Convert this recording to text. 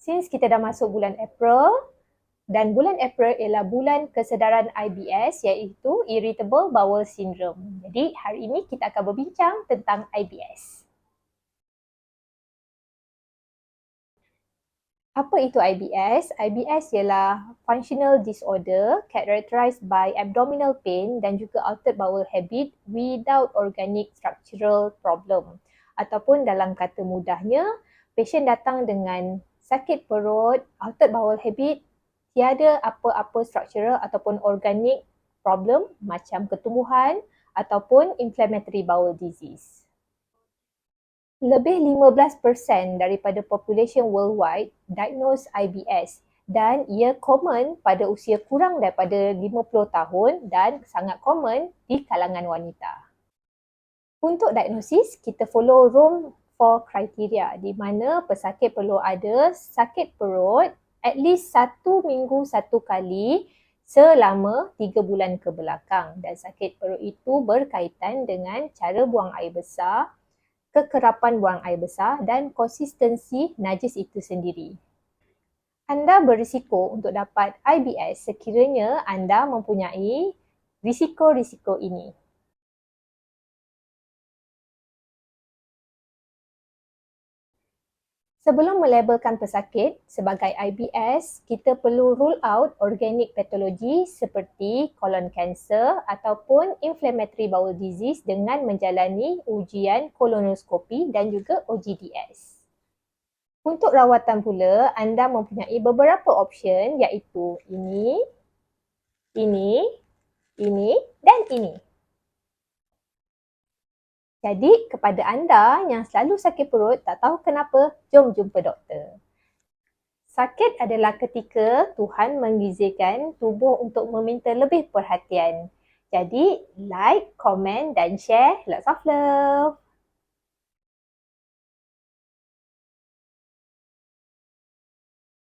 Since kita dah masuk bulan April, dan bulan April ialah bulan kesedaran IBS iaitu Irritable Bowel Syndrome. Jadi hari ini kita akan berbincang tentang IBS. Apa itu IBS? IBS ialah functional disorder characterized by abdominal pain dan juga altered bowel habit without organic structural problem. Ataupun dalam kata mudahnya, pasien datang dengan sakit perut, altered bowel habit, tiada apa-apa structural ataupun organic problem macam ketumbuhan ataupun inflammatory bowel disease. Lebih 15% daripada population worldwide diagnose IBS dan ia common pada usia kurang daripada 50 tahun dan sangat common di kalangan wanita. Untuk diagnosis, kita follow Rome 4 criteria di mana pesakit perlu ada sakit perut at least 1 minggu 1 kali selama 3 bulan ke belakang dan sakit perut itu berkaitan dengan cara buang air besar, kekerapan buang air besar dan konsistensi najis itu sendiri. Anda berisiko untuk dapat IBS sekiranya anda mempunyai risiko-risiko ini. Sebelum melabelkan pesakit sebagai IBS, kita perlu rule out organic pathology seperti colon cancer ataupun inflammatory bowel disease dengan menjalani ujian kolonoskopi dan juga OGDS. Untuk rawatan pula, anda mempunyai beberapa option iaitu ini dan ini. Jadi, kepada anda yang selalu sakit perut, tak tahu kenapa, jom jumpa doktor. Sakit adalah ketika Tuhan mengizinkan tubuh untuk meminta lebih perhatian. Jadi, like, komen dan share. Lots of love.